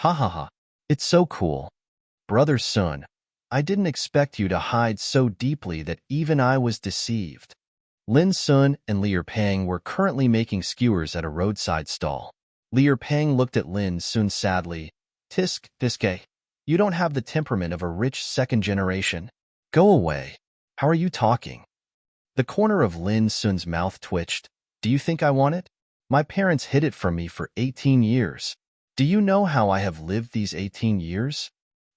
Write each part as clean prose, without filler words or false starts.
Ha ha ha. It's so cool. Brother Sun, I didn't expect you to hide so deeply that even I was deceived. Lin Xun and Lier Pang were currently making skewers at a roadside stall. Lier Pang looked at Lin Xun sadly. Tisk, Tiske, you don't have the temperament of a rich second generation. Go away. How are you talking? The corner of Lin Xun's mouth twitched. Do you think I want it? My parents hid it from me for 18 years. Do you know how I have lived these 18 years?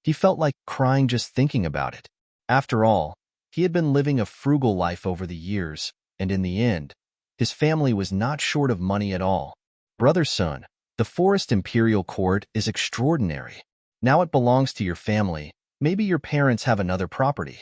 He felt like crying just thinking about it. After all, he had been living a frugal life over the years, and in the end, his family was not short of money at all. Brother Sun, the Forest Imperial Court is extraordinary. Now it belongs to your family. Maybe your parents have another property.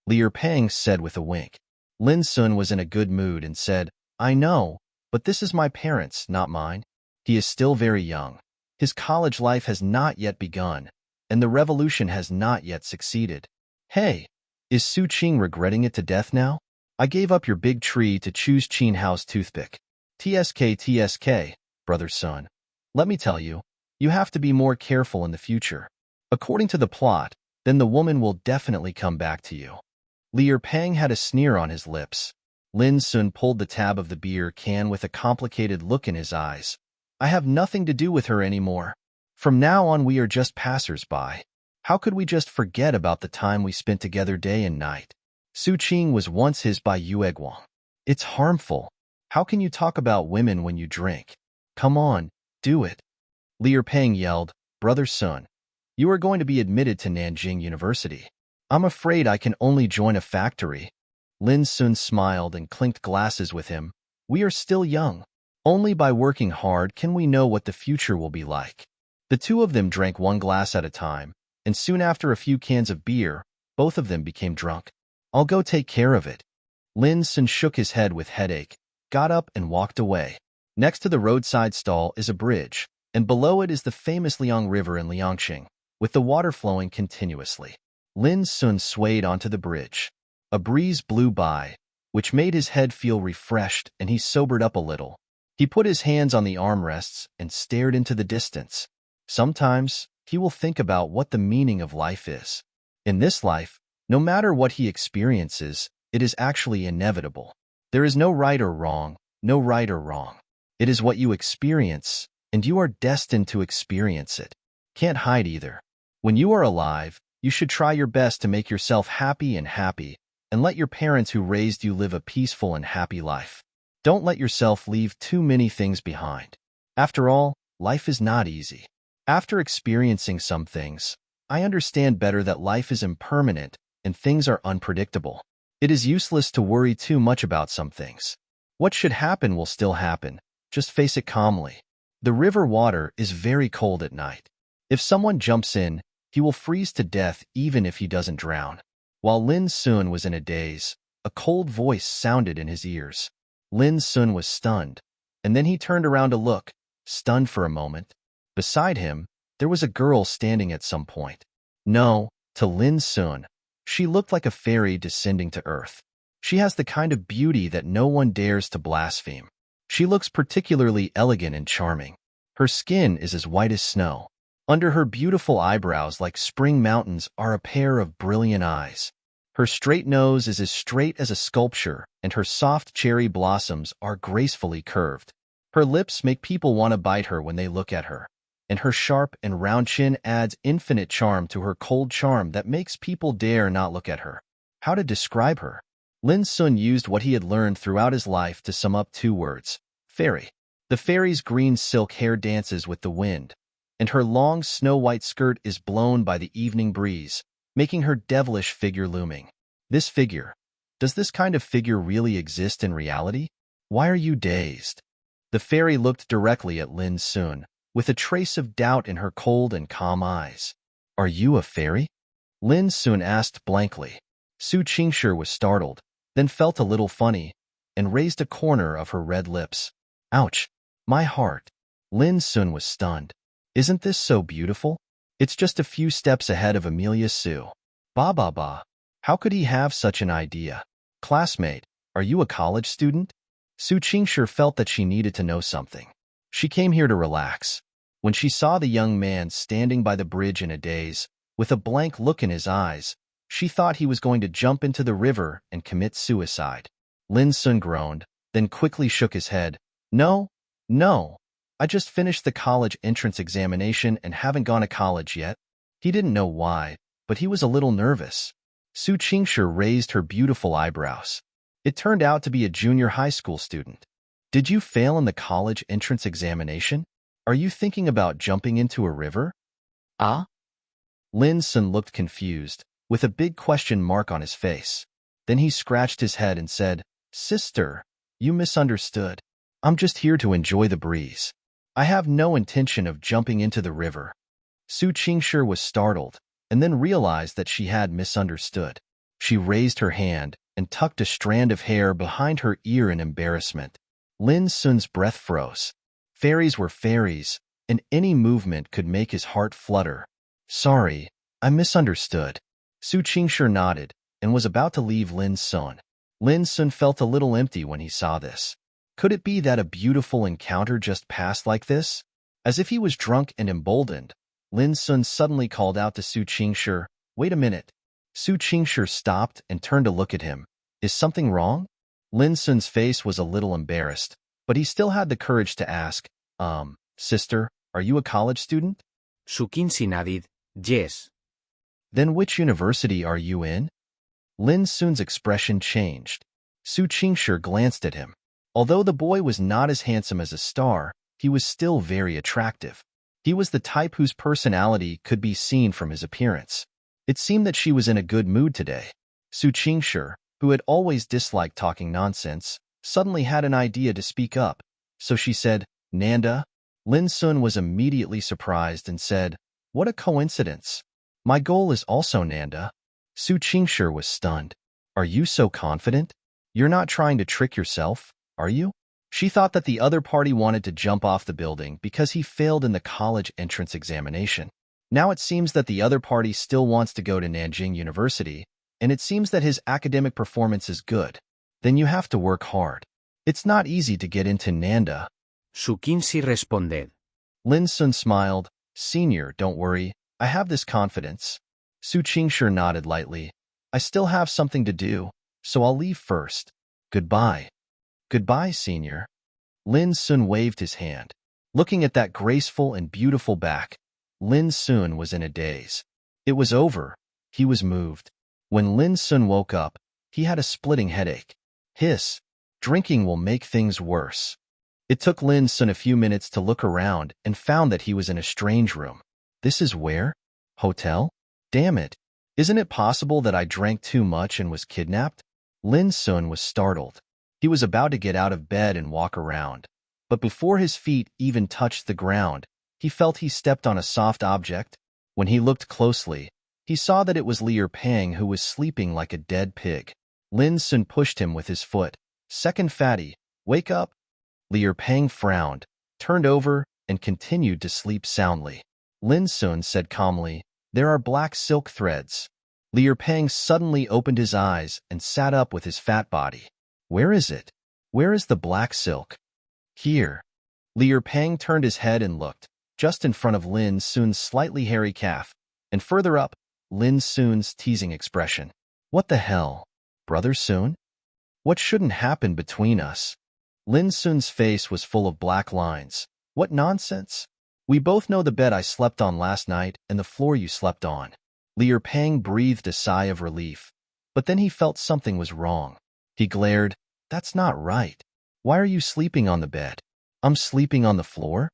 Lier Pang said with a wink. Lin Xun was in a good mood and said, I know, but this is my parents, not mine. He is still very young. His college life has not yet begun, and the revolution has not yet succeeded. Hey, is Su Qing regretting it to death now? I gave up your big tree to choose Qin Hao's toothpick. TSK, Brother Sun. Let me tell you, you have to be more careful in the future. According to the plot, then the woman will definitely come back to you. Lier Pang had a sneer on his lips. Lin Xun pulled the tab of the beer can with a complicated look in his eyes. I have nothing to do with her anymore. From now on we are just passers-by. How could we just forget about the time we spent together day and night? Su Qing was once his by Yueguang. It's harmful. How can you talk about women when you drink? Come on, do it. Lier Pang yelled, Brother Sun, you are going to be admitted to Nanjing University. I'm afraid I can only join a factory. Lin Xun smiled and clinked glasses with him. We are still young. Only by working hard can we know what the future will be like. The two of them drank one glass at a time, and soon after a few cans of beer, both of them became drunk. I'll go take care of it. Lin Xun shook his head with headache, got up and walked away. Next to the roadside stall is a bridge, and below it is the famous Liang River in Liangqing, with the water flowing continuously. Lin Xun swayed onto the bridge. A breeze blew by, which made his head feel refreshed, and he sobered up a little. He put his hands on the armrests and stared into the distance. Sometimes, he will think about what the meaning of life is. In this life, no matter what he experiences, it is actually inevitable. There is no right or wrong, no right or wrong. It is what you experience, and you are destined to experience it. Can't hide either. When you are alive, you should try your best to make yourself happy, and let your parents who raised you live a peaceful and happy life. Don't let yourself leave too many things behind. After all, life is not easy. After experiencing some things, I understand better that life is impermanent and things are unpredictable. It is useless to worry too much about some things. What should happen will still happen. Just face it calmly. The river water is very cold at night. If someone jumps in, he will freeze to death even if he doesn't drown. While Lin Xun was in a daze, a cold voice sounded in his ears. Lin Xun was stunned, and then he turned around to look, stunned for a moment. Beside him, there was a girl standing at some point. No, to Lin Xun, she looked like a fairy descending to earth. She has the kind of beauty that no one dares to blaspheme. She looks particularly elegant and charming. Her skin is as white as snow. Under her beautiful eyebrows like spring mountains are a pair of brilliant eyes. Her straight nose is as straight as a sculpture, and her soft cherry blossoms are gracefully curved. Her lips make people want to bite her when they look at her, and her sharp and round chin adds infinite charm to her cold charm that makes people dare not look at her. How to describe her? Lin Xun used what he had learned throughout his life to sum up two words: fairy. The fairy's green silk hair dances with the wind, and her long snow-white skirt is blown by the evening breeze, making her devilish figure looming. This figure. Does this kind of figure really exist in reality? Why are you dazed? The fairy looked directly at Lin Xun, with a trace of doubt in her cold and calm eyes. Are you a fairy? Lin Xun asked blankly. Su Qingshi was startled, then felt a little funny, and raised a corner of her red lips. Ouch! My heart! Lin Xun was stunned. Isn't this so beautiful? It's just a few steps ahead of Amelia Su. Ba. How could he have such an idea? Classmate, are you a college student? Su Qingshi felt that she needed to know something. She came here to relax. When she saw the young man standing by the bridge in a daze, with a blank look in his eyes, she thought he was going to jump into the river and commit suicide. Lin Xun groaned, then quickly shook his head. No, no. I just finished the college entrance examination and haven't gone to college yet. He didn't know why, but he was a little nervous. Su Qingshi raised her beautiful eyebrows. It turned out to be a junior high school student. Did you fail in the college entrance examination? Are you thinking about jumping into a river? Ah? Lin Xun looked confused, with a big question mark on his face. Then he scratched his head and said, Sister, you misunderstood. I'm just here to enjoy the breeze. I have no intention of jumping into the river. Su Qingshi was startled, and then realized that she had misunderstood. She raised her hand and tucked a strand of hair behind her ear in embarrassment. Lin Xun's breath froze. Fairies were fairies, and any movement could make his heart flutter. Sorry, I misunderstood. Su Qingshi nodded and was about to leave Lin Xun. Lin Xun felt a little empty when he saw this. Could it be that a beautiful encounter just passed like this? As if he was drunk and emboldened, Lin Xun suddenly called out to Su Qingshi, Wait a minute. Su Qingshi stopped and turned to look at him. Is something wrong? Lin Xun's face was a little embarrassed, but he still had the courage to ask, Sister, are you a college student? Su Qingshi nodded, yes. Then which university are you in? Lin Xun's expression changed. Su Qingshi glanced at him. Although the boy was not as handsome as a star, he was still very attractive. He was the type whose personality could be seen from his appearance. It seemed that she was in a good mood today. Su Qingshi, who had always disliked talking nonsense, suddenly had an idea to speak up, so she said, Nanda? Lin Xun was immediately surprised and said, What a coincidence. My goal is also Nanda. Su Qingshi was stunned. Are you so confident? You're not trying to trick yourself, are you? She thought that the other party wanted to jump off the building because he failed in the college entrance examination. Now it seems that the other party still wants to go to Nanjing University, and it seems that his academic performance is good. Then you have to work hard. It's not easy to get into Nanda. Su Qingshi responded. Lin Xun smiled. Senior, don't worry. I have this confidence. Su Qingshi nodded lightly. I still have something to do, so I'll leave first. Goodbye. Goodbye, Senior. Lin Xun waved his hand. Looking at that graceful and beautiful back, Lin Xun was in a daze. It was over. He was moved. When Lin Xun woke up, he had a splitting headache. Hiss. Drinking will make things worse. It took Lin Xun a few minutes to look around and found that he was in a strange room. This is where? Hotel? Damn it. Isn't it possible that I drank too much and was kidnapped? Lin Xun was startled. He was about to get out of bed and walk around. But before his feet even touched the ground, he felt he stepped on a soft object. When he looked closely, he saw that it was Liu Pang who was sleeping like a dead pig. Lin Xun pushed him with his foot. Second fatty, wake up. Liu Pang frowned, turned over, and continued to sleep soundly. Lin Xun said calmly, There are black silk threads. Liu Pang suddenly opened his eyes and sat up with his fat body. Where is it? Where is the black silk? Here. Liu Pang turned his head and looked, just in front of Lin Xun's slightly hairy calf, and further up, Lin Xun's teasing expression. What the hell? Brother Xun? What shouldn't happen between us? Lin Xun's face was full of black lines. What nonsense? We both know the bed I slept on last night and the floor you slept on. Liu Pang breathed a sigh of relief, but then he felt something was wrong. He glared, That's not right. Why are you sleeping on the bed? I'm sleeping on the floor?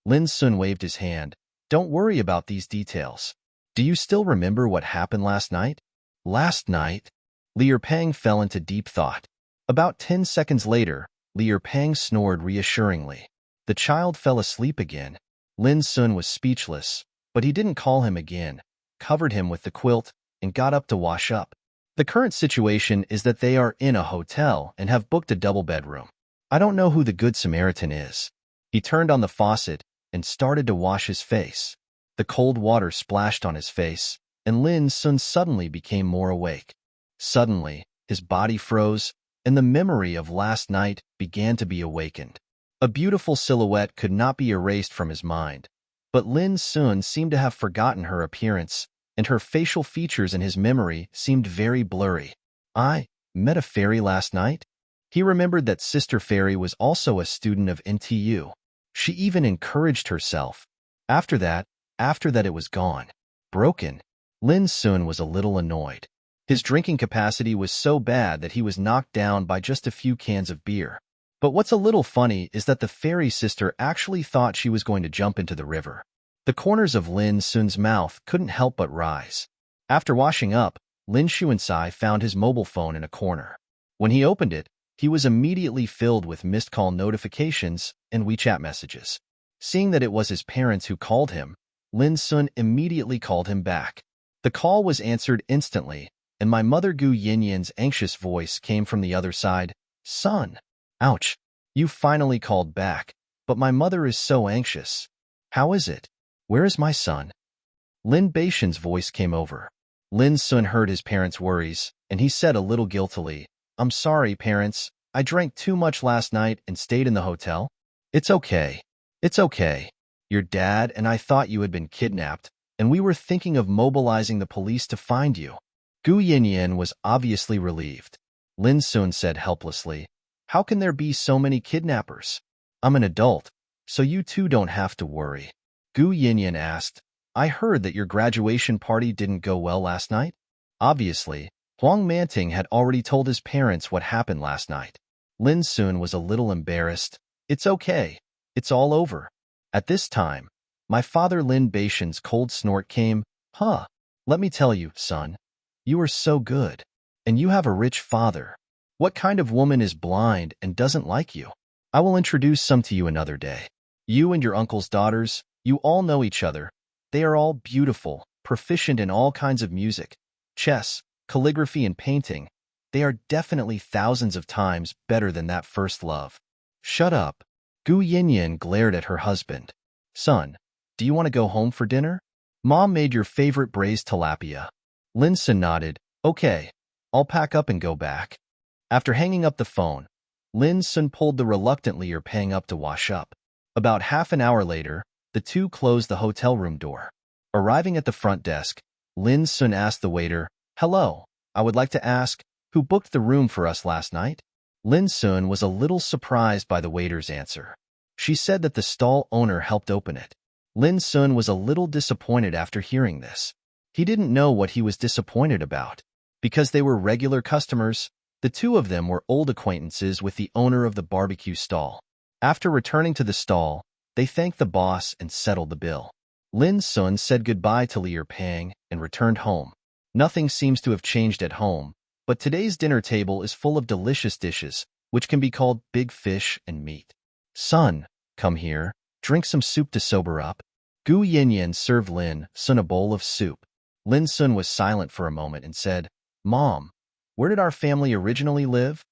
Lin Xun waved his hand. Don't worry about these details. Do you still remember what happened last night? Last night? Liu Pang fell into deep thought. About 10 seconds later, Liu Pang snored reassuringly. The child fell asleep again. Lin Xun was speechless, but he didn't call him again, covered him with the quilt, and got up to wash up. The current situation is that they are in a hotel and have booked a double bedroom. I don't know who the Good Samaritan is. He turned on the faucet and started to wash his face. The cold water splashed on his face, and Lin Xun suddenly became more awake. Suddenly, his body froze, and the memory of last night began to be awakened. A beautiful silhouette could not be erased from his mind, But Lin Xun seemed to have forgotten her appearance, and her facial features in his memory seemed very blurry. I met a fairy last night? He remembered that Sister Fairy was also a student of NTU. She even encouraged herself. After that it was gone. Broken. Lin Xun was a little annoyed. His drinking capacity was so bad that he was knocked down by just a few cans of beer. But what's a little funny is that the fairy sister actually thought she was going to jump into the river. The corners of Lin Xun's mouth couldn't help but rise. After washing up, Lin Xuansai found his mobile phone in a corner. When he opened it, he was immediately filled with missed call notifications and WeChat messages. Seeing that it was his parents who called him, Lin Xun immediately called him back. The call was answered instantly, and my mother Gu Yinyan's anxious voice came from the other side. Son. Ouch. You finally called back, but my mother is so anxious. How is it? Where is my son? Lin Baishan's voice came over. Lin Xun heard his parents' worries, and he said a little guiltily, I'm sorry, parents. I drank too much last night and stayed in the hotel. It's okay. It's okay. Your dad and I thought you had been kidnapped, and we were thinking of mobilizing the police to find you. Gu Yinyan was obviously relieved. Lin Xun said helplessly, How can there be so many kidnappers? I'm an adult, so you two don't have to worry. Gu Yinyan asked, I heard that your graduation party didn't go well last night? Obviously, Huang Manting had already told his parents what happened last night. Lin Xun was a little embarrassed. It's okay. It's all over. At this time, my father Lin Baishan's cold snort came. Let me tell you, son. You are so good. And you have a rich father. What kind of woman is blind and doesn't like you? I will introduce some to you another day. You and your uncle's daughters, you all know each other. They are all beautiful, proficient in all kinds of music, chess, calligraphy, and painting. They are definitely thousands of times better than that first love. Shut up. Gu Yinyan glared at her husband. Son, do you want to go home for dinner? Mom made your favorite braised tilapia. Lin Xun nodded. Okay, I'll pack up and go back. After hanging up the phone, Lin Xun pulled the reluctant Lier Pang up to wash up. About half an hour later, the two closed the hotel room door. Arriving at the front desk, Lin Xun asked the waiter, Hello, I would like to ask, who booked the room for us last night? Lin Xun was a little surprised by the waiter's answer. She said that the stall owner helped open it. Lin Xun was a little disappointed after hearing this. He didn't know what he was disappointed about. Because they were regular customers, the two of them were old acquaintances with the owner of the barbecue stall. After returning to the stall, they thanked the boss and settled the bill. Lin Xun said goodbye to Lier Pang and returned home. Nothing seems to have changed at home, but today's dinner table is full of delicious dishes, which can be called big fish and meat. Son, come here, drink some soup to sober up. Gu Yinyan served Lin Xun a bowl of soup. Lin Xun was silent for a moment and said, Mom, where did our family originally live?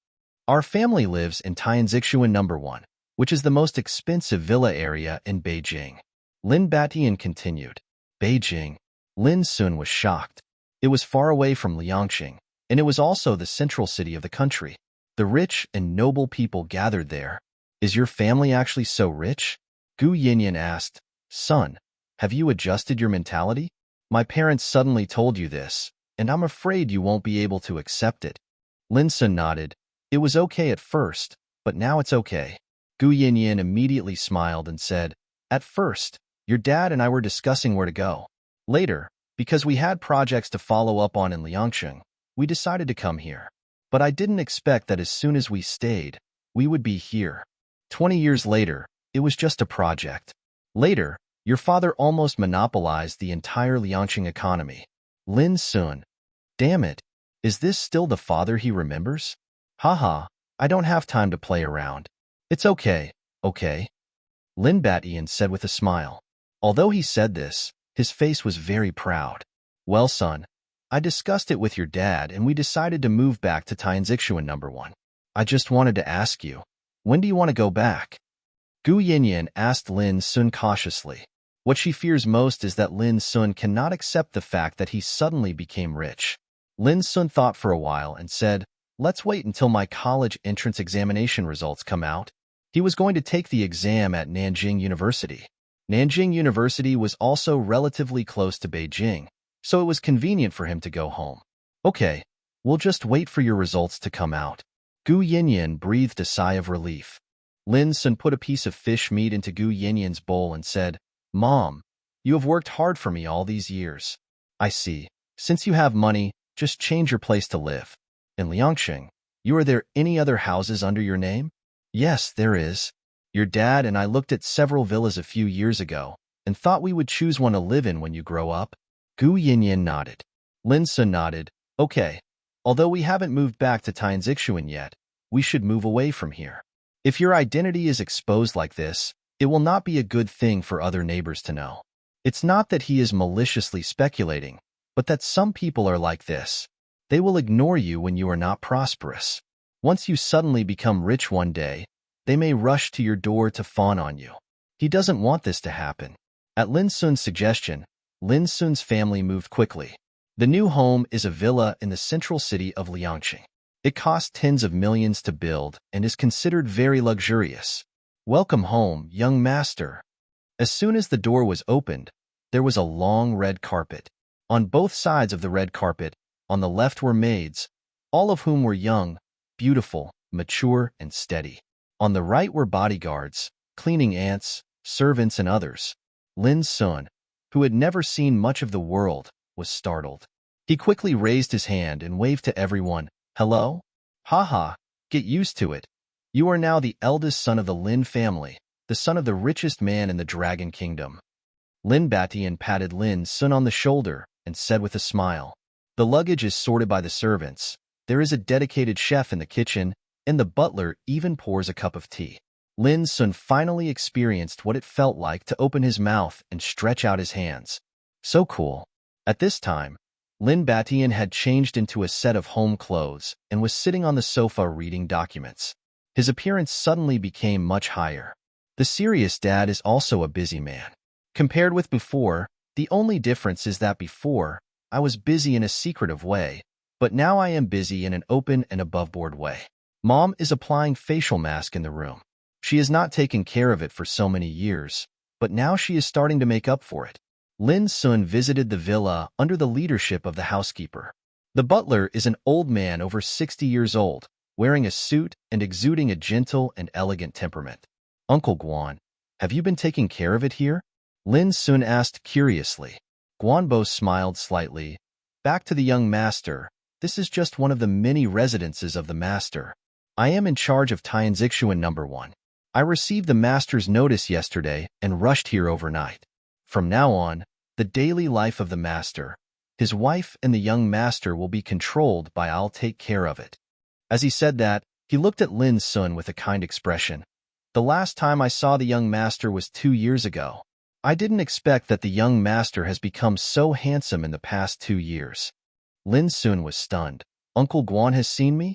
Our family lives in Tianzixuan No. 1, which is the most expensive villa area in Beijing. Lin Batian continued. Beijing. Lin Xun was shocked. It was far away from Liangqing, and it was also the central city of the country. The rich and noble people gathered there. Is your family actually so rich? Gu Yinyan asked. Son, have you adjusted your mentality? My parents suddenly told you this, and I'm afraid you won't be able to accept it. Lin Xun nodded. It was okay at first, but now it's okay. Gu Yinyan immediately smiled and said, At first, your dad and I were discussing where to go. Later, because we had projects to follow up on in Liangqing, we decided to come here. But I didn't expect that as soon as we stayed, we would be here. 20 years later, it was just a project. Later, your father almost monopolized the entire Liangqing economy. Lin Xun. Damn it. Is this still the father he remembers? Haha, I don't have time to play around. It's okay, okay. Lin Batian said with a smile. Although he said this, his face was very proud. Well, son, I discussed it with your dad and we decided to move back to Tianzixuan No. 1. I just wanted to ask you, when do you want to go back? Gu Yinyan asked Lin Xun cautiously. What she fears most is that Lin Xun cannot accept the fact that he suddenly became rich. Lin Xun thought for a while and said, Let's wait until my college entrance examination results come out. He was going to take the exam at Nanjing University. Nanjing University was also relatively close to Beijing, so it was convenient for him to go home. Okay, we'll just wait for your results to come out. Gu Yinyan breathed a sigh of relief. Lin Xun put a piece of fish meat into Gu Yinyan's bowl and said, Mom, you have worked hard for me all these years. I see. Since you have money, just change your place to live. In Liangsheng, are there any other houses under your name? Yes, there is. Your dad and I looked at several villas a few years ago and thought we would choose one to live in when you grow up. Gu Yinyan nodded. Lin Xun nodded. Okay. Although we haven't moved back to Tianzixuan yet, we should move away from here. If your identity is exposed like this, it will not be a good thing for other neighbors to know. It's not that he is maliciously speculating, but that some people are like this. They will ignore you when you are not prosperous. Once you suddenly become rich one day, they may rush to your door to fawn on you. He doesn't want this to happen. At Lin Xun's suggestion, Lin Xun's family moved quickly. The new home is a villa in the central city of Liangsheng. It cost tens of millions to build and is considered very luxurious. Welcome home, young master. As soon as the door was opened, there was a long red carpet. On both sides of the red carpet, on the left were maids, all of whom were young, beautiful, mature, and steady. On the right were bodyguards, cleaning ants, servants, and others. Lin Xun, who had never seen much of the world, was startled. He quickly raised his hand and waved to everyone. Hello? Haha, get used to it. You are now the eldest son of the Lin family, the son of the richest man in the Dragon Kingdom. Lin Batian patted Lin Xun on the shoulder and said with a smile, The luggage is sorted by the servants. There is a dedicated chef in the kitchen, and the butler even pours a cup of tea. Lin Xun finally experienced what it felt like to open his mouth and stretch out his hands. So cool. At this time, Lin Batian had changed into a set of home clothes and was sitting on the sofa reading documents. His appearance suddenly became much higher. The serious dad is also a busy man. Compared with before, the only difference is that before, I was busy in a secretive way, but now I am busy in an open and above-board way. Mom is applying facial mask in the room. She has not taken care of it for so many years, but now she is starting to make up for it. Lin Xun visited the villa under the leadership of the housekeeper. The butler is an old man over 60 years old, wearing a suit and exuding a gentle and elegant temperament. Uncle Guan, have you been taking care of it here? Lin Xun asked curiously. Guanbo smiled slightly. Back to the young master. This is just one of the many residences of the master. I am in charge of Tianzixuan No. 1. I received the master's notice yesterday and rushed here overnight. From now on, the daily life of the master, his wife and the young master will be controlled by I'll take care of it. As he said that, he looked at Lin Xun with a kind expression. The last time I saw the young master was 2 years ago. I didn't expect that the young master has become so handsome in the past 2 years. Lin Xun was stunned. Uncle Guan has seen me?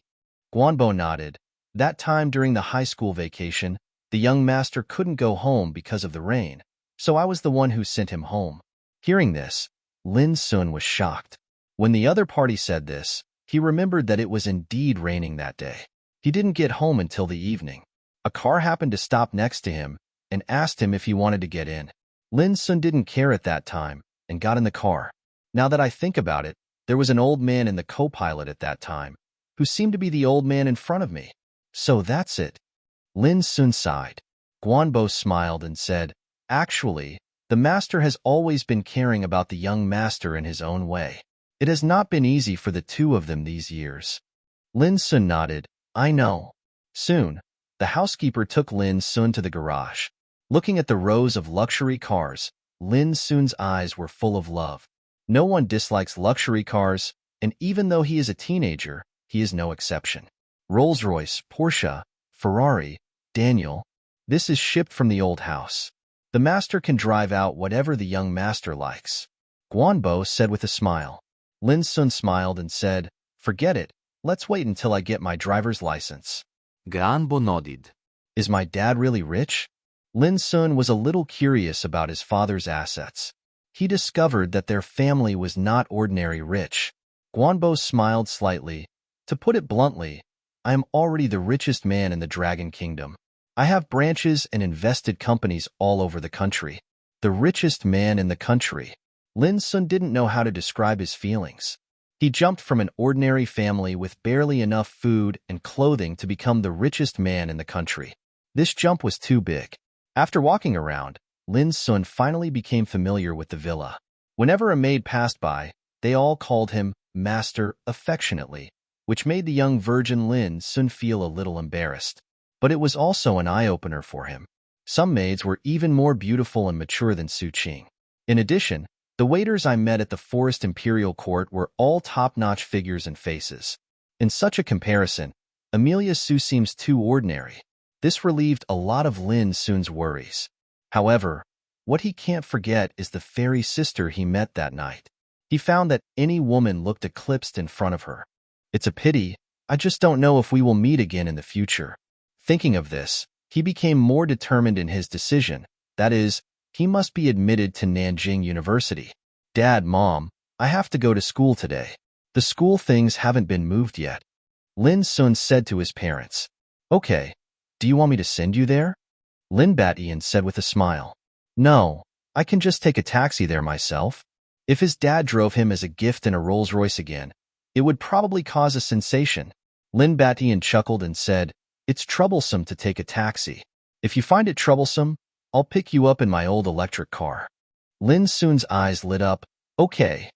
Guanbo nodded. That time during the high school vacation, the young master couldn't go home because of the rain, so I was the one who sent him home. Hearing this, Lin Xun was shocked. When the other party said this, he remembered that it was indeed raining that day. He didn't get home until the evening. A car happened to stop next to him and asked him if he wanted to get in. Lin Xun didn't care at that time and got in the car. Now that I think about it, there was an old man in the co-pilot at that time, who seemed to be the old man in front of me. So that's it. Lin Xun sighed. Guanbo smiled and said, Actually, the master has always been caring about the young master in his own way. It has not been easy for the two of them these years. Lin Xun nodded. I know. Soon, the housekeeper took Lin Xun to the garage. Looking at the rows of luxury cars, Lin Xun's eyes were full of love. No one dislikes luxury cars, and even though he is a teenager, he is no exception. Rolls-Royce, Porsche, Ferrari, Daniel. This is shipped from the old house. The master can drive out whatever the young master likes. Guanbo said with a smile. Lin Xun smiled and said, Forget it. Let's wait until I get my driver's license. Guanbo nodded. Is my dad really rich? Lin Xun was a little curious about his father's assets. He discovered that their family was not ordinary rich. Guanbo smiled slightly. To put it bluntly, I am already the richest man in the Dragon Kingdom. I have branches and invested companies all over the country. the richest man in the country. Lin Xun didn't know how to describe his feelings. He jumped from an ordinary family with barely enough food and clothing to become the richest man in the country. This jump was too big. After walking around, Lin Xun finally became familiar with the villa. Whenever a maid passed by, they all called him Master affectionately, which made the young virgin Lin Xun feel a little embarrassed. But it was also an eye-opener for him. Some maids were even more beautiful and mature than Su Qing. In addition, the waiters I met at the Forest Imperial Court were all top-notch figures and faces. In such a comparison, Amelia Su seems too ordinary. This relieved a lot of Lin Xun's worries. However, what he can't forget is the fairy sister he met that night. He found that any woman looked eclipsed in front of her. It's a pity, I just don't know if we will meet again in the future. Thinking of this, he became more determined in his decision, that is, he must be admitted to Nanjing University. Dad, Mom, I have to go to school today. The school things haven't been moved yet. Lin Xun said to his parents. Okay, do you want me to send you there? Lin Batian said with a smile. No, I can just take a taxi there myself. If his dad drove him as a gift in a Rolls-Royce again, it would probably cause a sensation. Lin Batian chuckled and said, It's troublesome to take a taxi. If you find it troublesome, I'll pick you up in my old electric car. Lin Xun's eyes lit up. Okay.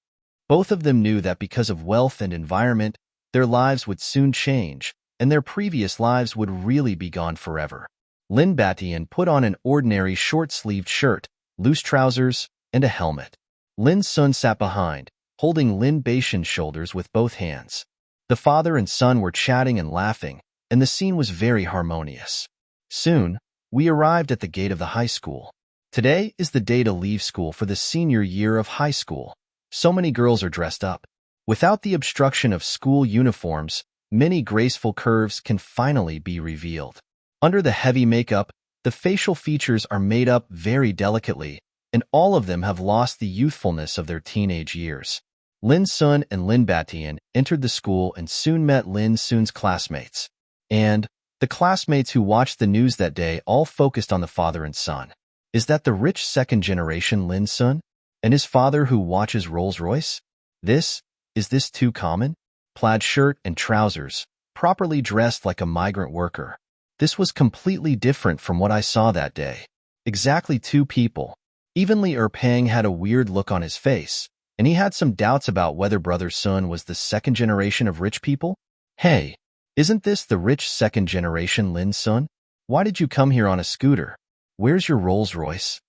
Both of them knew that because of wealth and environment, their lives would soon change, and their previous lives would really be gone forever. Lin Batian put on an ordinary short-sleeved shirt, loose trousers, and a helmet. Lin Xun sat behind, holding Lin Batian's shoulders with both hands. The father and son were chatting and laughing, and the scene was very harmonious. Soon, we arrived at the gate of the high school. Today is the day to leave school for the senior year of high school. So many girls are dressed up. Without the obstruction of school uniforms, many graceful curves can finally be revealed. Under the heavy makeup, the facial features are made up very delicately, and all of them have lost the youthfulness of their teenage years. Lin Xun and Lin Batian entered the school and soon met Lin Xun's classmates. And the classmates who watched the news that day all focused on the father and son. Is that the rich second-generation Lin Xun? And his father who watches Rolls-Royce? Is this too common? Plaid shirt and trousers, properly dressed like a migrant worker. This was completely different from what I saw that day. Exactly two people. Even Li Pang had a weird look on his face, and he had some doubts about whether Brother Sun was the second generation of rich people. Hey, isn't this the rich second generation Lin Xun? Why did you come here on a scooter? Where's your Rolls-Royce?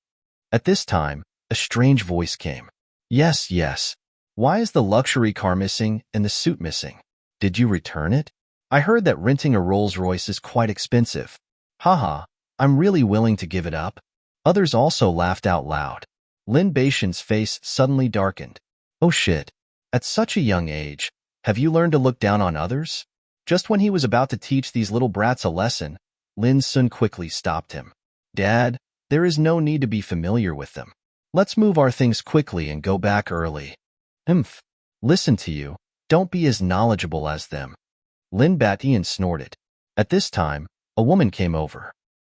At this time, a strange voice came. Yes. Why is the luxury car missing and the suit missing? Did you return it? I heard that renting a Rolls-Royce is quite expensive. Haha, I'm really willing to give it up. Others also laughed out loud. Lin Batian's face suddenly darkened. Oh shit. At such a young age, have you learned to look down on others? Just when he was about to teach these little brats a lesson, Lin Xun quickly stopped him. Dad, there is no need to be familiar with them. Let's move our things quickly and go back early. Listen to you. Don't be as knowledgeable as them. Lin Batian snorted. At this time, a woman came over.